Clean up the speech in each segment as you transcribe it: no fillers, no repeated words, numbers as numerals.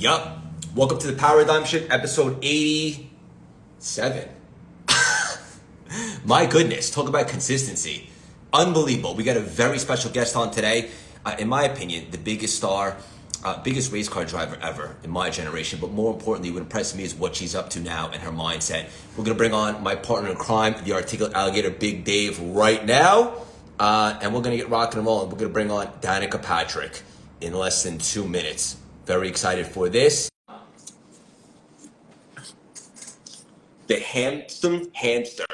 Yup. Welcome to the Paradigm Shift, episode 87. My goodness, talk about consistency. Unbelievable. We got a very special guest on today. In my opinion, the biggest star, biggest race car driver ever in my generation. But more importantly, what impressed me is what she's up to now and her mindset. We're going to bring on my partner in crime, the articulate alligator, Big Dave, right now. And we're going to get rocking and rolling. We're going to bring on Danica Patrick in less than 2 minutes. Very excited for this. The handsome hamster,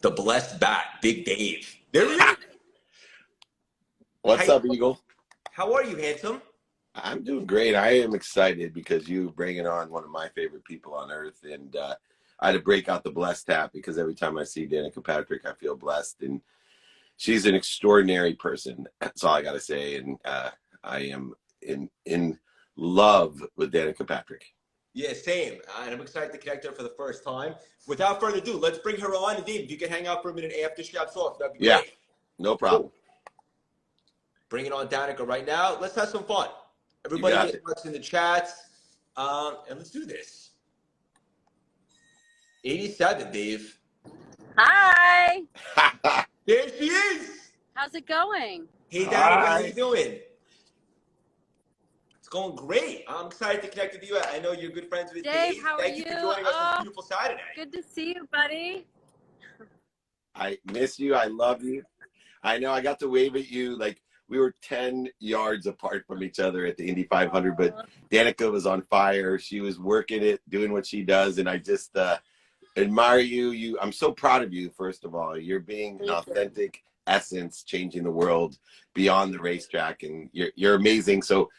the blessed bat, Big Dave. There he is. What's up, Eagle? How are you, handsome? I'm doing great. I am excited because you bringing on one of my favorite people on earth, and I had to break out the blessed tap because every time I see Danica Patrick, I feel blessed, and she's an extraordinary person. That's all I got to say, and I am in love with Danica Patrick. Yeah, same. And I'm excited to connect her for the first time. Without further ado, let's bring her on. And Dave, if you can hang out for a minute after she hops off, that'd be Yeah, great. no problem. Cool. Bring it on Danica right now. Let's have some fun. Everybody get what's in the chats. And let's do this. 87, Dave. Hi. There she is. How's it going? Hey, Danica, how you doing? It's going great. I'm excited to connect with you. I know you're good friends with Dave. How are Thank you for joining us on this beautiful Saturday. Good to see you, buddy. I miss you. I love you. I know I got to wave at you like we were 10 yards apart from each other at the Indy 500, but Danica was on fire. She was working it, doing what she does, and I just admire you. I'm so proud of you, first of all. You're being an authentic essence, changing the world beyond the racetrack, and you're amazing. So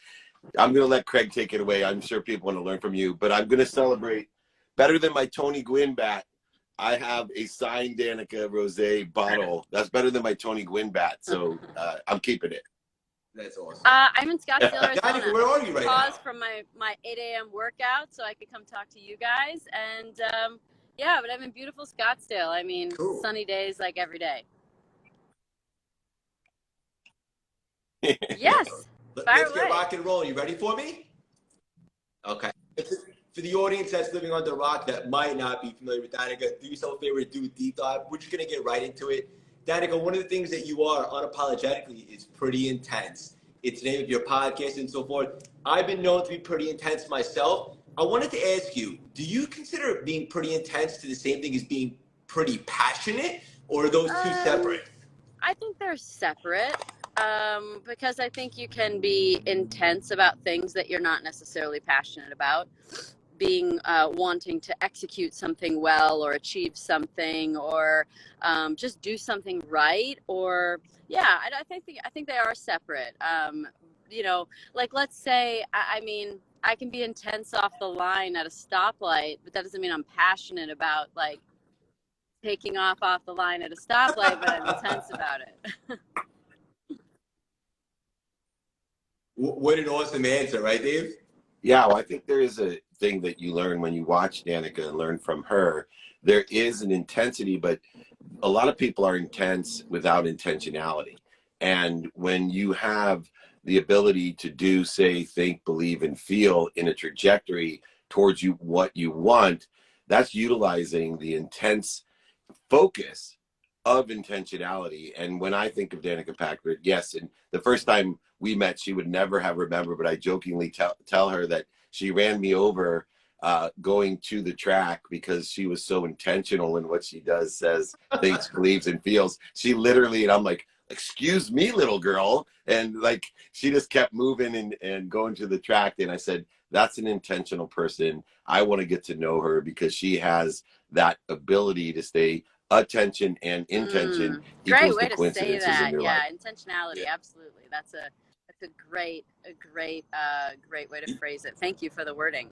I'm going to let Craig take it away. I'm sure people want to learn from you, but I'm going to celebrate better than my Tony Gwynn bat. I have a signed Danica Rosé bottle. That's better than my Tony Gwynn bat, so I'm keeping it. That's awesome. I'm in Scottsdale, Arizona. Danica, where are you right now? Pause from my 8 a.m. workout so I could come talk to you guys. And yeah, but I'm in beautiful Scottsdale. I mean, cool. Sunny days like every day. Yes. Let's get rock and roll. You ready for me? Okay. For the audience that's living under a rock that might not be familiar with Danica, do yourself a favor to do a deep dive. We're just going to get right into it. Danica, one of the things that you are unapologetically is pretty intense. It's the name of your podcast and so forth. I've been known to be pretty intense myself. I wanted to ask you, do you consider being pretty intense to the same thing as being pretty passionate, or are those two separate? I think they're separate. Because I think you can be intense about things that you're not necessarily passionate about. Being wanting to execute something well or achieve something or just do something right, or I think they are separate. You know, like let's say I mean I can be intense off the line at a stoplight, but that doesn't mean I'm passionate about like taking off the line at a stoplight, but I'm intense about it. What an awesome answer, right, Dave? Yeah, well, I think there is a thing that you learn when you watch Danica and learn from her. There is an intensity, but a lot of people are intense without intentionality. And when you have the ability to do, say, think, believe, and feel in a trajectory towards you what you want, that's utilizing the intense focus of intentionality. And when I think of Danica Patrick, yes, and the first time we met, she would never have remembered, but I jokingly tell her that she ran me over going to the track because she was so intentional in what she does, says, thinks, believes, and feels. She literally, and I'm like, excuse me, little girl. And like, she just kept moving and going to the track. And I said, that's an intentional person. I want to get to know her because she has that ability to stay attention and intention great equals way the to say that. in Yeah, life. intentionality. Yeah. Absolutely. That's a great way to phrase it. Thank you for the wording.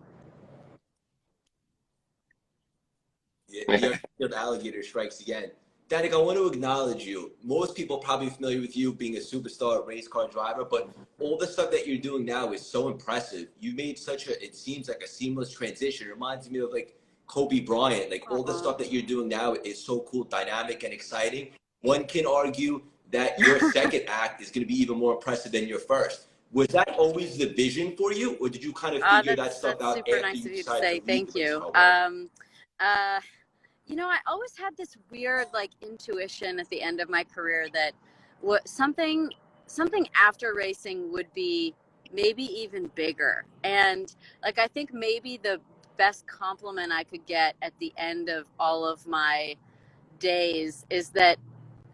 Yeah, your alligator strikes again. Danica, I want to acknowledge you. Most people are probably familiar with you being a superstar race car driver, but all the stuff that you're doing now is so impressive. You made it seems like a seamless transition. It reminds me of like Kobe Bryant. Like all the stuff that you're doing now is so cool, dynamic, and exciting. One can argue that your second act is going to be even more impressive than your first. Was that always the vision for you, or did you kind of figure that stuff That's out super after nice you of you to decided say. to leave Thank the you. baseball world? You know, I always had this weird like intuition at the end of my career that what something after racing would be maybe even bigger. And like I think maybe the best compliment I could get at the end of all of my days is that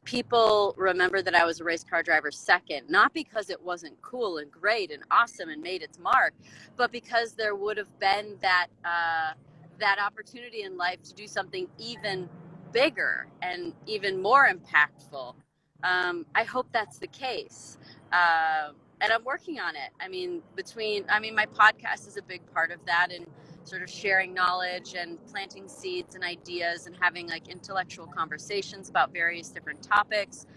people remember that I was a race car driver second, not because it wasn't cool and great and awesome and made its mark, but because there would have been that opportunity in life to do something even bigger and even more impactful. I hope that's the case. And I'm working on it. I mean, my podcast is a big part of that, and sort of sharing knowledge and planting seeds and ideas and having like intellectual conversations about various different topics.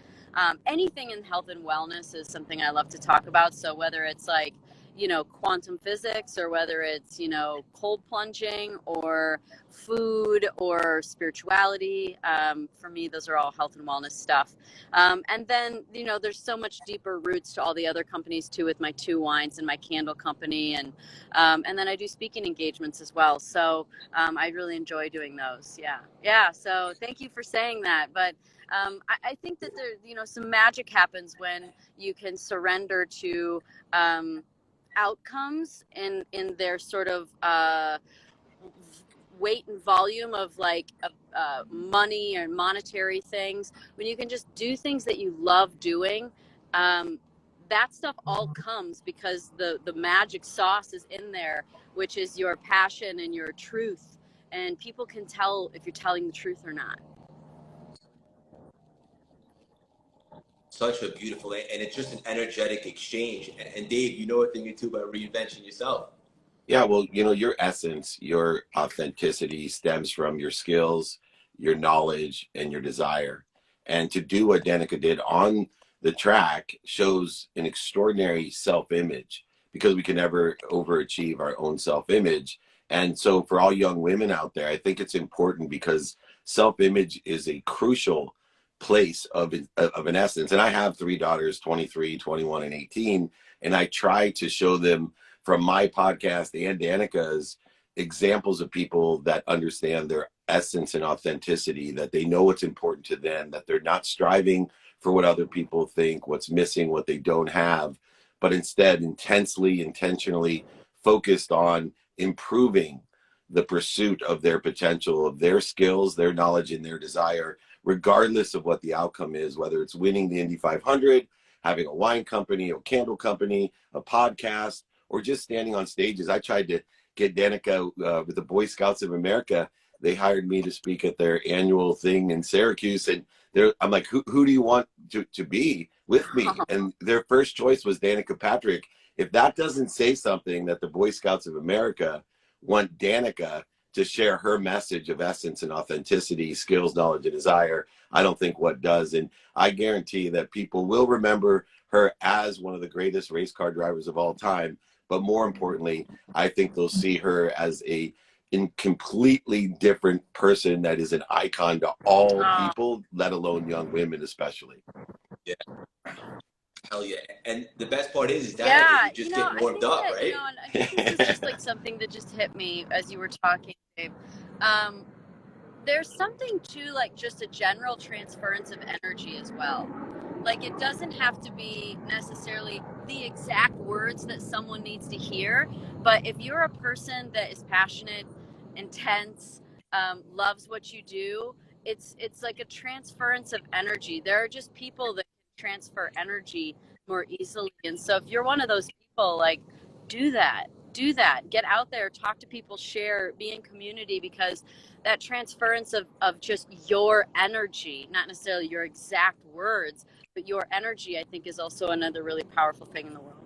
Anything in health and wellness is something I love to talk about. So whether it's like, you know, quantum physics, or whether it's, you know, cold plunging or food or spirituality, for me, those are all health and wellness stuff. And then, you know, there's so much deeper roots to all the other companies too, with my two wines and my candle company. And then I do speaking engagements as well. So I really enjoy doing those. Yeah. Yeah. So thank you for saying that. But I think that there, you know, some magic happens when you can surrender to outcomes in their sort of weight and volume of like money or monetary things. When you can just do things that you love doing, that stuff all comes because the magic sauce is in there, which is your passion and your truth, and people can tell if you're telling the truth or not. Such a beautiful, and it's just an energetic exchange. And Dave, you know a thing or two about reinvention yourself. Yeah, well, you know, your essence, your authenticity stems from your skills, your knowledge, and your desire. And to do what Danica did on the track shows an extraordinary self-image, because we can never overachieve our own self-image. And so for all young women out there, I think it's important, because self-image is a crucial place of an essence. And I have three daughters, 23, 21, and 18, and I try to show them from my podcast and Danica's examples of people that understand their essence and authenticity, that they know what's important to them, that they're not striving for what other people think, what's missing, what they don't have, but instead intensely, intentionally focused on improving the pursuit of their potential, of their skills, their knowledge, and their desire, regardless of what the outcome is, whether it's winning the Indy 500, having a wine company, a candle company, a podcast, or just standing on stages. I tried to get Danica with the Boy Scouts of America. They hired me to speak at their annual thing in Syracuse. And I'm like, who do you want to be with me? And their first choice was Danica Patrick. If that doesn't say something, that the Boy Scouts of America want Danica to share her message of essence and authenticity, skills, knowledge, and desire, I don't think what does. And I guarantee that people will remember her as one of the greatest race car drivers of all time. But more importantly, I think they'll see her as a completely different person that is an icon to all people, let alone young women especially. Yeah. Hell yeah. And the best part is Danica, Yeah, you're just you know, getting I warmed think up, that, you right? know, and I think this is just like something that just hit me as you were talking, Dave. Um, there's something to like just a general transference of energy as well. Like it doesn't have to be necessarily the exact words that someone needs to hear, but if you're a person that is passionate, intense, loves what you do, it's like a transference of energy. There are just people that can transfer energy more easily, and so if you're one of those people, like do that. Do that. Get out there, talk to people, share, be in community, because that transference of just your energy, not necessarily your exact words, but your energy, I think, is also another really powerful thing in the world.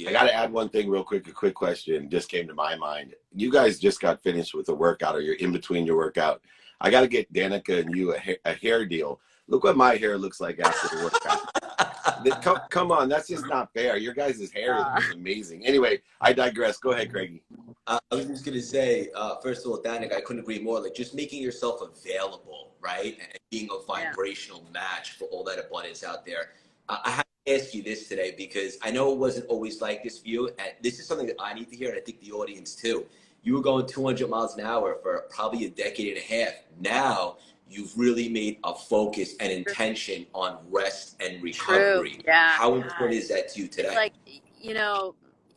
I got to add one thing real quick. A quick question just came to my mind. You guys just got finished with a workout, or you're in between your workout. I got to get Danica and you a hair deal. Look what my hair looks like after the workout. Come on, that's just not fair. Your guys' hair is amazing. Anyway, I digress. Go ahead, Craigie. I was just gonna say, first of all, Danica, I couldn't agree more. Like just making yourself available, right, and being a vibrational match for all that abundance out there. I have to ask you this today because I know it wasn't always like this for you, and this is something that I need to hear, and I think the audience too. You were going 200 miles an hour for probably a decade and a half. Now you've really made a focus and intention on rest and True. recovery. Yeah. How important is that to you It's today? like, you know,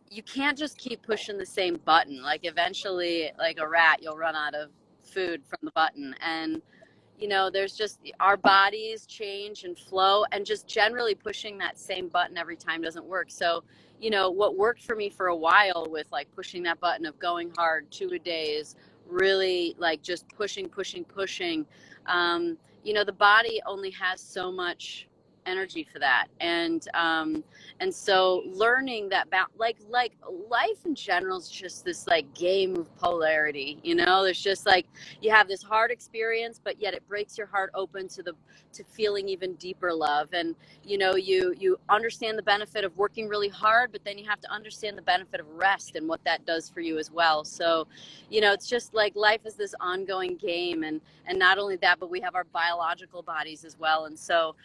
you can't just keep pushing the same button. Like eventually, like a rat, you'll run out of food from the button. And there's just our bodies change and flow, and just generally pushing that same button every time doesn't work. So, what worked for me for a while with like pushing that button of going hard 2 a days, really like just pushing, pushing, pushing. The body only has so much energy for that, and so learning that like life in general is just this like game of polarity. There's just like you have this hard experience, but yet it breaks your heart open to feeling even deeper love. And you understand the benefit of working really hard, but then you have to understand the benefit of rest and what that does for you as well. So it's just like life is this ongoing game, and not only that, but we have our biological bodies as well. And so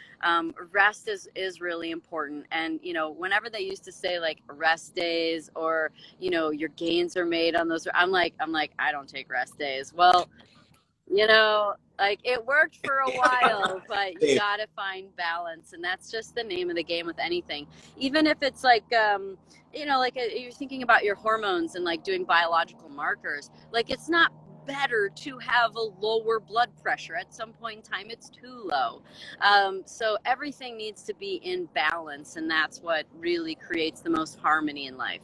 rest is really important. And whenever they used to say like rest days, or your gains are made on those, I'm like I don't take rest days. Well, like it worked for a while, but you gotta find balance, and that's just the name of the game with anything. Even if it's like you're thinking about your hormones and like doing biological markers, like it's not better to have a lower blood pressure. At some point in time it's too low. So everything needs to be in balance, and that's what really creates the most harmony in life.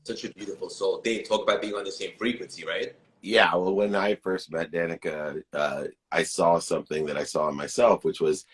Such a beautiful soul. Dave, talk about being on the same frequency, right? Yeah, well, when I first met Danica, I saw something that I saw in myself, which was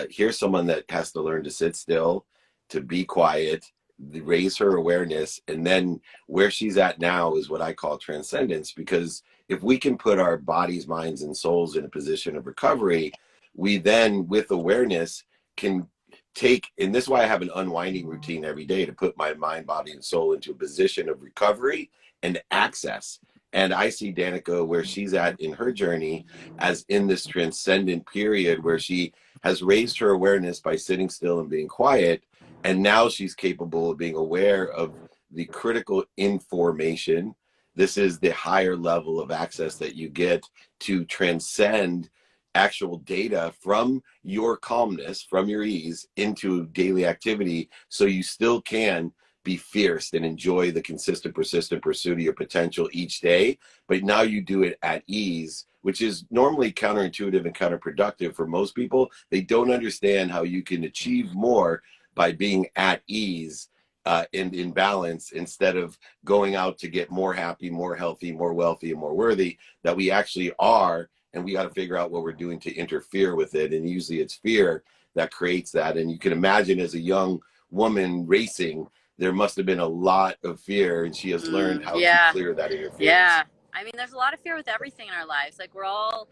here's someone that has to learn to sit still, to be quiet, raise her awareness, and then where she's at now is what I call transcendence. Because if we can put our bodies, minds, and souls in a position of recovery, we then, with awareness, can take, and this is why I have an unwinding routine every day, to put my mind, body, and soul into a position of recovery and access. And I see Danica where she's at in her journey as in this transcendent period where she has raised her awareness by sitting still and being quiet. And now she's capable of being aware of the critical information. This is the higher level of access that you get to transcend actual data from your calmness, from your ease, into daily activity, so you still can be fierce and enjoy the consistent, persistent pursuit of your potential each day. But now you do it at ease, which is normally counterintuitive and counterproductive for most people. They don't understand how you can achieve more by being at ease and in balance, instead of going out to get more happy, more healthy, more wealthy, and more worthy, that we actually are. And we got to figure out what we're doing to interfere with it. And usually it's fear that creates that. And you can imagine, as a young woman racing, there must have been a lot of fear, and she has learned how to clear that interference. Yeah. I mean, there's a lot of fear with everything in our lives. Like we're all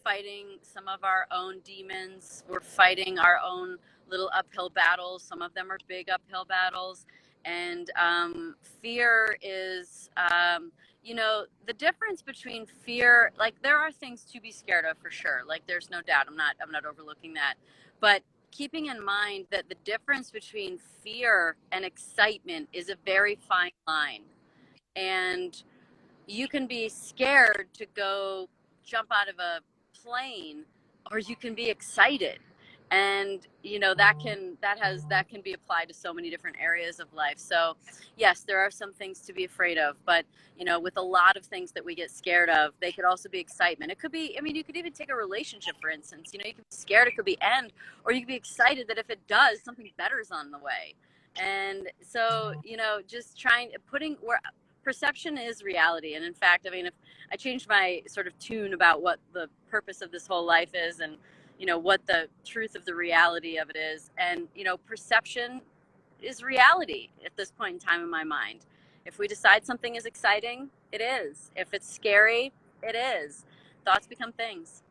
fighting some of our own demons. We're fighting our own little uphill battles. Some of them are big uphill battles. And fear is, the difference between fear, like there are things to be scared of for sure. Like there's no doubt. I'm not overlooking that. But keeping in mind that the difference between fear and excitement is a very fine line. And you can be scared to go jump out of a plane, or you can be excited. And that can be applied to so many different areas of life. So yes, there are some things to be afraid of, but with a lot of things that we get scared of, they could also be excitement. It could be, you could even take a relationship, for instance. You could be scared it could be end, or you could be excited that if it does, something better is on the way. And so just putting where perception is reality. And in fact, if I changed my sort of tune about what the purpose of this whole life is, and what the truth of the reality of it is, and perception is reality at this point in time in my mind. If we decide something is exciting, it is. If it's scary, it is. Thoughts become things.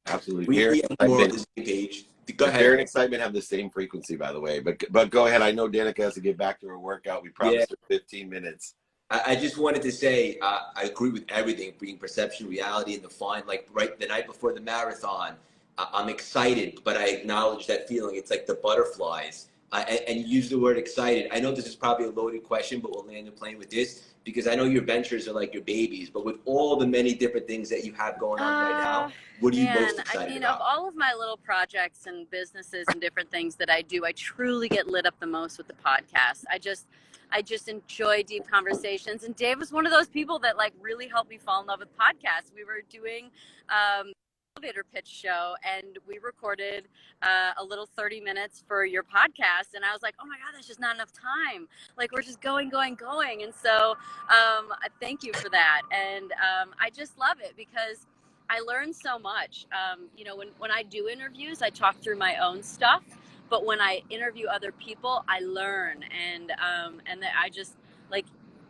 Absolutely. We Fear need more on the same page. Go ahead. Fear and excitement have the same frequency, by the way. But go ahead. I know Danica has to get back to her workout. We promised her 15 minutes. I just wanted to say I agree with everything, being perception, reality, and the fun. Like right the night before the marathon, I'm excited, but I acknowledge that feeling. It's like the butterflies. And you use the word excited. I know this is probably a loaded question, but we'll land the plane with this because I know your ventures are like your babies. But with all the many different things that you have going on right now, what are you most I excited mean, of about? all of my little projects and businesses and different things that I do, I truly get lit up the most with the podcast. I just enjoy deep conversations. And Dave was one of those people that like really helped me fall in love with podcasts. We were doing elevator pitch show and we recorded a little 30 minutes for your podcast, and I was like, oh my god, that's just not enough time, like we're just going and so thank you for that. And I just love it because I learn so much. You know, when I do interviews, I talk through my own stuff, but when I interview other people, I learn, and that I just like,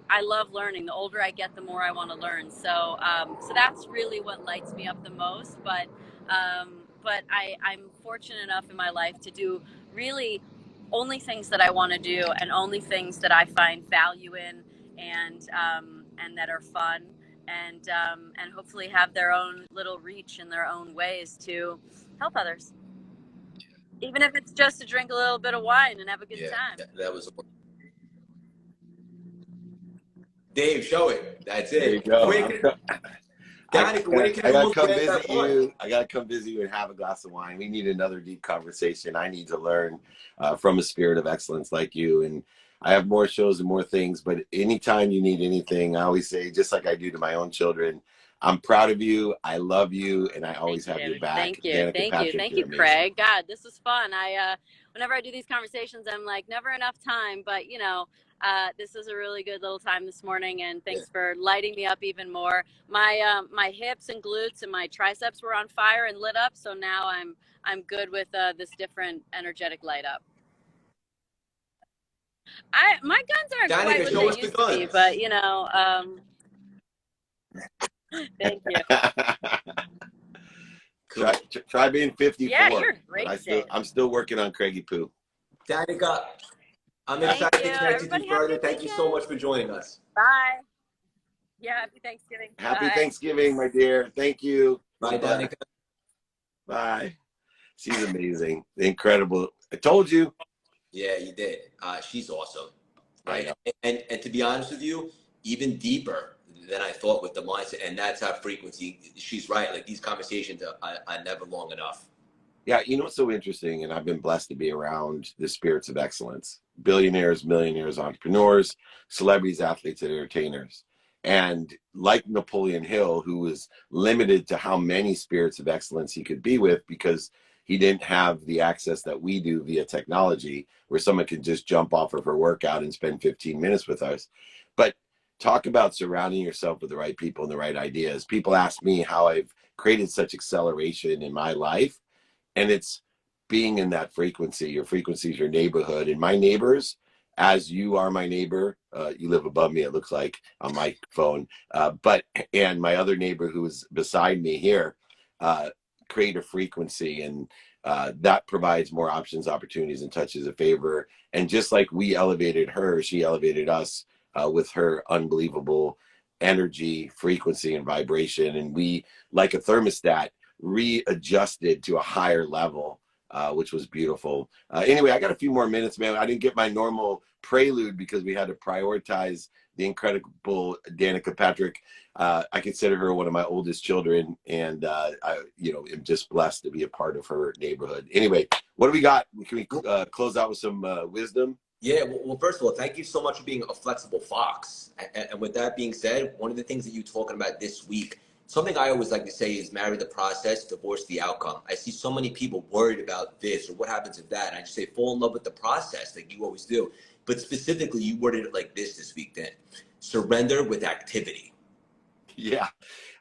I love learning. The older I get, the more I want to learn. So, so that's really what lights me up the most. But I'm fortunate enough in my life to do really only things that I want to do, and only things that I find value in, and that are fun, and hopefully have their own little reach in their own ways to help others, even if it's just to drink a little bit of wine and have a good time. That was Dave. Show it. That's There you it. go. Danica, where can I gotta everyone come grab that visit wine? you. I gotta come visit you and have a glass of wine. We need another deep conversation. I need to learn from a spirit of excellence like you. And I have more shows and more things, but anytime you need anything, I always say, just like I do to my own children, I'm proud of you. I love you, and I always have your back. Thank you. Danica Patrick, Thank you're you, amazing. Craig. God, this was fun. Whenever I do these conversations, I'm like, never enough time, but you know, this was a really good little time this morning, and thanks for lighting me up even more. My hips and glutes and my triceps were on fire and lit up, so now I'm good with this different energetic light up. My guns aren't Danica, quite what show us they the used to be, guns. but you know, thank you. Cool. Try being 54. Yeah, you're great. I'm still working on Craigie Poo. Danica, I'm Thank excited you. to connect Everybody with you further. have a good Thank you so weekend. much for joining us. Bye. Yeah, happy Thanksgiving. Happy Bye. Thanksgiving, my dear. Thank you. Bye, Danica. Bye. She's amazing. Incredible. I told you. Yeah, you did. She's awesome. Right. I know. And to be honest with you, even deeper than I thought with the mindset. And that's our frequency. She's right. Like these conversations are never long enough. Yeah, you know what's so interesting, and I've been blessed to be around the spirits of excellence, billionaires, millionaires, entrepreneurs, celebrities, athletes, and entertainers. And like Napoleon Hill, who was limited to how many spirits of excellence he could be with because he didn't have the access that we do via technology, where someone can just jump off of her workout and spend 15 minutes with us. But talk about surrounding yourself with the right people and the right ideas. People ask me how I've created such acceleration in my life. And it's being in that frequency. Your frequency is your neighborhood. And my neighbors, as you are my neighbor, you live above me, it looks like, on my phone. And my other neighbor who is beside me here, create a frequency. And that provides more options, opportunities, and touches of favor. And just like we elevated her, she elevated us with her unbelievable energy, frequency, and vibration. And we, like a thermostat, readjusted to a higher level, which was beautiful. Anyway, I got a few more minutes, man. I didn't get my normal prelude because we had to prioritize the incredible Danica Patrick. I consider her one of my oldest children, and I, am just blessed to be a part of her neighborhood. Anyway, what do we got? Can we close out with some wisdom? Yeah, well, first of all, thank you so much for being a flexible fox. And with that being said, one of the things that you're talking about this week, something I always like to say is marry the process, divorce the outcome. I see so many people worried about this or what happens if that. And I just say fall in love with the process like you always do. But specifically, you worded it like this week, then. Surrender with activity. Yeah,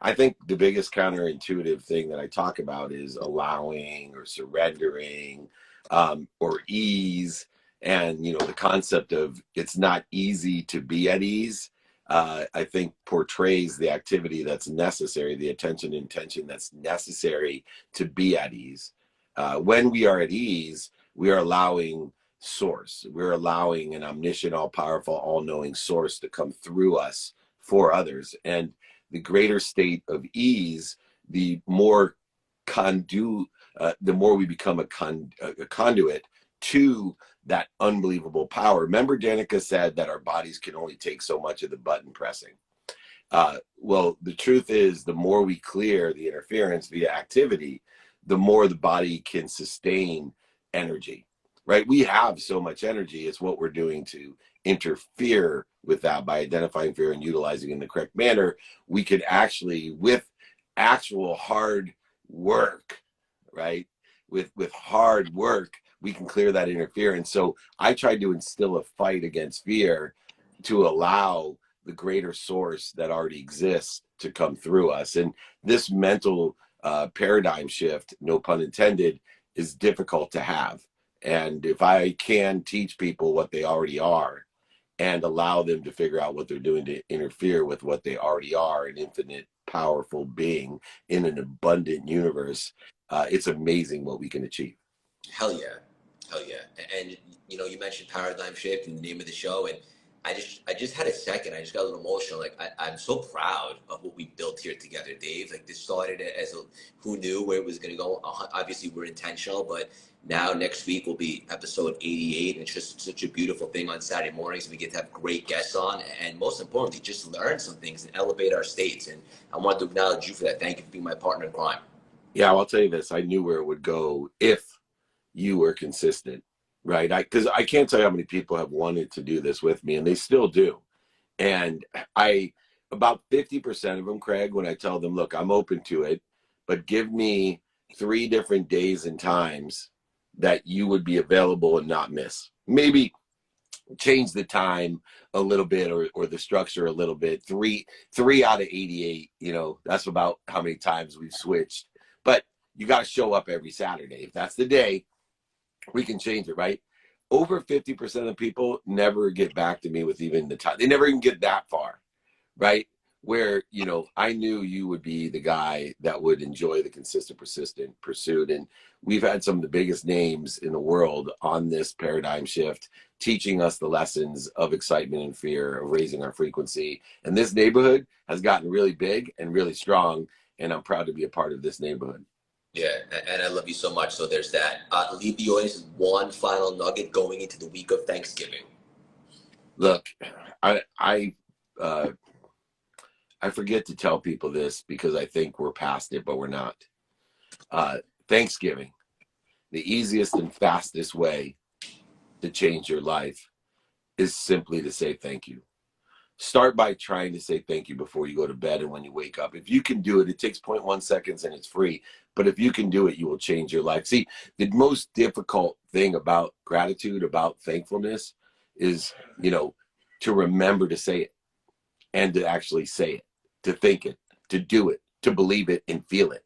I think the biggest counterintuitive thing that I talk about is allowing or surrendering or ease. And, the concept of it's not easy to be at ease, I think portrays the activity that's necessary, the attention and intention that's necessary to be at ease. When we are at ease, we are allowing source. We're allowing an omniscient, all-powerful, all-knowing source to come through us for others. And the greater state of ease, the more the more we become a conduit to that unbelievable power. Remember, Danica said that our bodies can only take so much of the button pressing. Well, the truth is, the more we clear the interference via activity, the more the body can sustain energy, right? We have so much energy. It's what we're doing to interfere with that by identifying fear and utilizing it in the correct manner. We could actually, with actual hard work, right? With hard work, we can clear that interference. So I tried to instill a fight against fear to allow the greater source that already exists to come through us. And this mental paradigm shift, no pun intended, is difficult to have. And if I can teach people what they already are and allow them to figure out what they're doing to interfere with what they already are, an infinite, powerful being in an abundant universe, it's amazing what we can achieve. Hell yeah. Hell yeah. And you know, you mentioned paradigm shift in the name of the show, and I just had a second. I just got a little emotional. Like I'm so proud of what we built here together, Dave. Like this started as who knew where it was going to go. Obviously, we're intentional, but now next week will be episode 88, and it's just such a beautiful thing on Saturday mornings. We get to have great guests on, and most importantly, just learn some things and elevate our states. And I want to acknowledge you for that. Thank you for being my partner in crime. Yeah, I'll tell you this. I knew where it would go if you were consistent, right? Because I can't tell you how many people have wanted to do this with me, and they still do. And about 50% of them, Craig, when I tell them, look, I'm open to it, but give me 3 different days and times that you would be available and not miss. Maybe change the time a little bit or the structure a little bit. Three out of 88, that's about how many times we've switched. But you got to show up every Saturday. If that's the day, we can change it, right? Over 50% of the people never get back to me with even the time. They never even get that far, right? Where, I knew you would be the guy that would enjoy the consistent, persistent pursuit. And we've had some of the biggest names in the world on this paradigm shift, teaching us the lessons of excitement and fear, of raising our frequency. And this neighborhood has gotten really big and really strong. And I'm proud to be a part of this neighborhood. Yeah, and I love you so much. So there's that. Leave the audience with one final nugget going into the week of Thanksgiving. Look, I forget to tell people this because I think we're past it, but we're not. Thanksgiving, the easiest and fastest way to change your life is simply to say thank you. Start by trying to say thank you before you go to bed and when you wake up. If you can do it, it takes 0.1 seconds and it's free. But if you can do it, you will change your life. See, the most difficult thing about gratitude, about thankfulness is, to remember to say it and to actually say it, to think it, to do it, to believe it and feel it.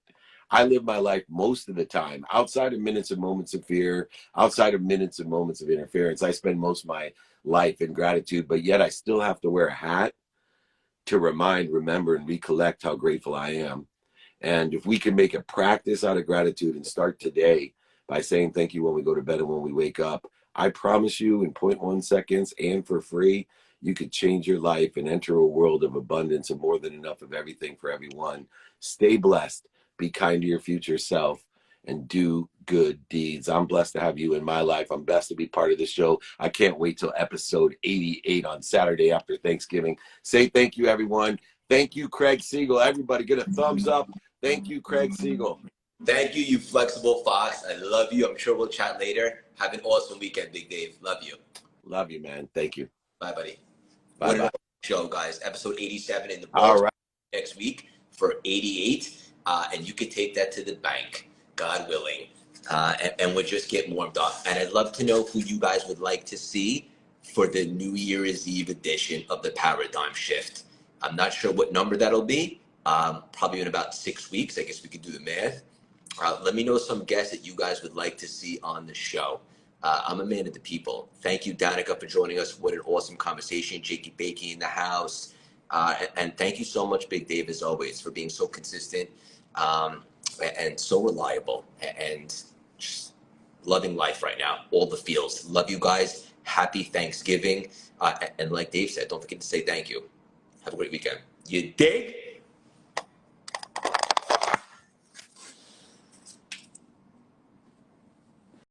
I live my life most of the time outside of minutes and moments of fear, outside of minutes and moments of interference. I spend most of my life in gratitude, but yet I still have to wear a hat to remember, and recollect how grateful I am. And if we can make a practice out of gratitude and start today by saying thank you when we go to bed and when we wake up, I promise you in 0.1 seconds and for free, you could change your life and enter a world of abundance and more than enough of everything for everyone. Stay blessed, be kind to your future self, and do good deeds. I'm blessed to have you in my life. I'm blessed to be part of this show. I can't wait till episode 88 on Saturday after Thanksgiving. Say thank you, everyone. Thank you, Craig Siegel. Everybody get a thumbs up. Thank you, Craig Siegel. Thank you, you flexible fox. I love you. I'm sure we'll chat later. Have an awesome weekend, Big Dave. Love you. Love you, man. Thank you. Bye, buddy. Bye-bye. What an awesome show, guys. Episode 87 in the books. All right. Next week for 88. And you could take that to the bank, God willing. And we'll just get warmed up. And I'd love to know who you guys would like to see for the New Year's Eve edition of the Paradigm Shift. I'm not sure what number that'll be. Probably in about 6 weeks. I guess we could do the math. Let me know some guests that you guys would like to see on the show. I'm a man of the people. Thank you, Danica, for joining us. What an awesome conversation. Jakey Bakey in the house. And thank you so much, Big Dave, as always, for being so consistent and so reliable and just loving life right now. All the feels. Love you guys. Happy Thanksgiving. And like Dave said, don't forget to say thank you. Have a great weekend. You dig?